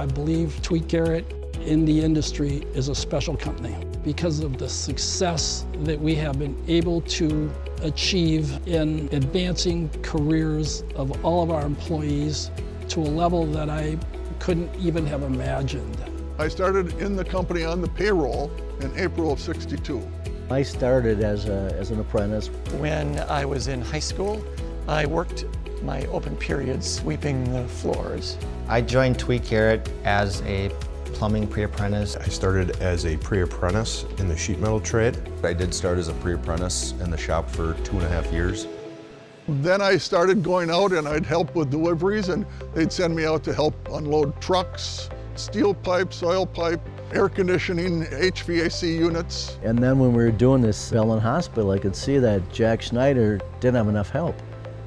I believe Tweet Garot in the industry is a special company because of the success that we have been able to achieve in advancing careers of all of our employees to a level that I couldn't even have imagined. I started in the company on the payroll in April of '62. I started as an apprentice. When I was in high school, I worked my open periods sweeping the floors. I joined Tweet Garot as a plumbing pre-apprentice. I started as a pre-apprentice in the sheet metal trade. I did start as a pre-apprentice in the shop for 2.5 years. Then I started going out and I'd help with deliveries, and they'd send me out to help unload trucks, steel pipe, soil pipe, air conditioning, HVAC units. And then when we were doing this Bellin Hospital, I could see that Jack Schneider didn't have enough help.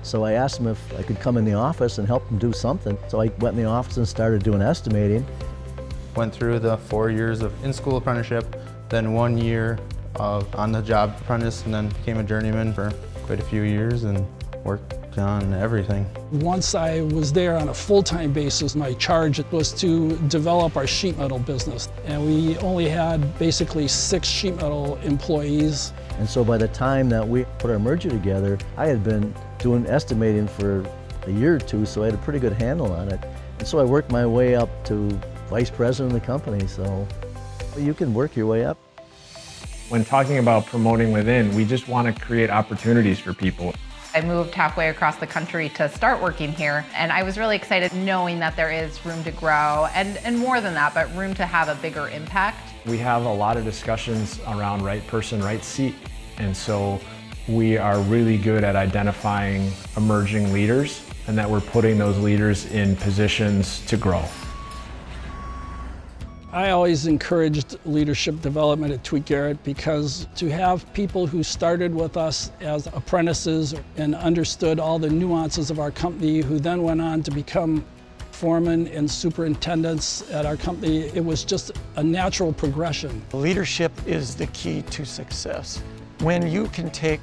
So I asked him if I could come in the office and help him do something. So I went in the office and started doing estimating. Went through the 4 years of in-school apprenticeship, then 1 year of on-the-job apprentice, and then became a journeyman for quite a few years and worked on everything. Once I was there on a full-time basis, my charge was to develop our sheet metal business. And we only had basically 6 sheet metal employees. And so by the time that we put our merger together, I had been doing estimating for a year or two, so I had a pretty good handle on it. And so I worked my way up to vice president of the company, so you can work your way up. When talking about promoting within, we just want to create opportunities for people. I moved halfway across the country to start working here, and I was really excited knowing that there is room to grow, and more than that, but room to have a bigger impact. We have a lot of discussions around right person, right seat, and so we are really good at identifying emerging leaders and that we're putting those leaders in positions to grow. I always encouraged leadership development at Tweet Garot because to have people who started with us as apprentices and understood all the nuances of our company, who then went on to become foremen and superintendents at our company, it was just a natural progression. Leadership is the key to success. When you can take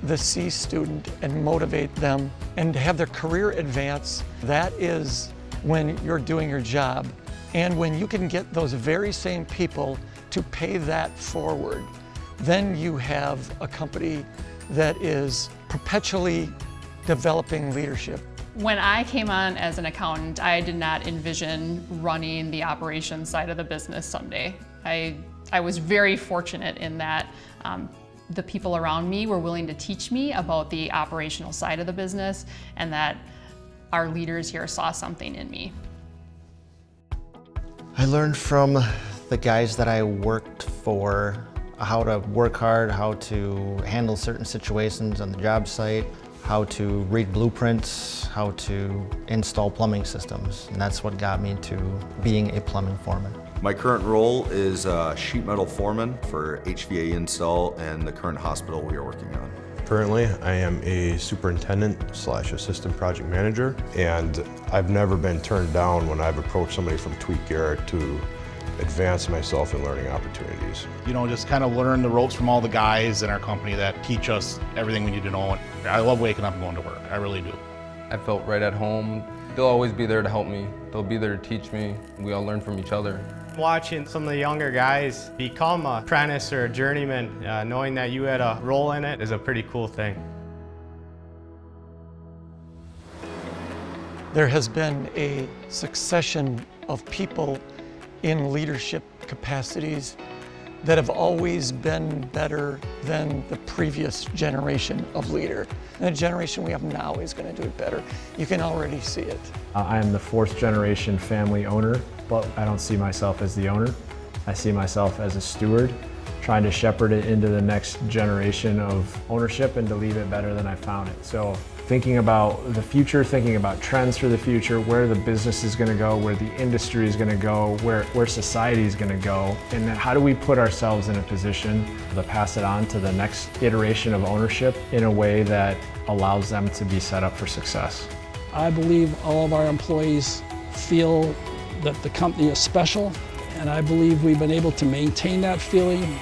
the C student and motivate them and have their career advance, that is when you're doing your job. And when you can get those very same people to pay that forward, then you have a company that is perpetually developing leadership. When I came on as an accountant, I did not envision running the operations side of the business someday. I was very fortunate in that the people around me were willing to teach me about the operational side of the business, and that our leaders here saw something in me. I learned from the guys that I worked for how to work hard, how to handle certain situations on the job site, how to read blueprints, how to install plumbing systems, and that's what got me to being a plumbing foreman. My current role is sheet metal foreman for HVA install and the current hospital we are working on. Currently, I am a superintendent/assistant project manager, and I've never been turned down when I've approached somebody from Tweet Garot to advance myself in learning opportunities. You know, just kind of learn the ropes from all the guys in our company that teach us everything we need to know. I love waking up and going to work, I really do. I felt right at home. They'll always be there to help me. They'll be there to teach me. We all learn from each other. Watching some of the younger guys become an apprentice or a journeyman, knowing that you had a role in it is a pretty cool thing. There has been a succession of people in leadership capacities that have always been better than the previous generation of leader. And the generation we have now is going to do it better. You can already see it. I am the 4th generation family owner, but I don't see myself as the owner. I see myself as a steward, trying to shepherd it into the next generation of ownership and to leave it better than I found it. So thinking about the future, thinking about trends for the future, where the business is going to go, where the industry is going to go, where society is going to go, and then how do we put ourselves in a position to pass it on to the next iteration of ownership in a way that allows them to be set up for success. I believe all of our employees feel that the company is special, and I believe we've been able to maintain that feeling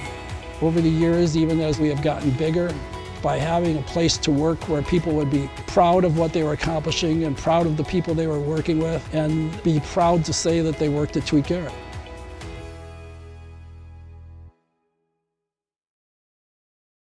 over the years, even as we have gotten bigger. by having a place to work where people would be proud of what they were accomplishing and proud of the people they were working with and be proud to say that they worked at Tweet Garot.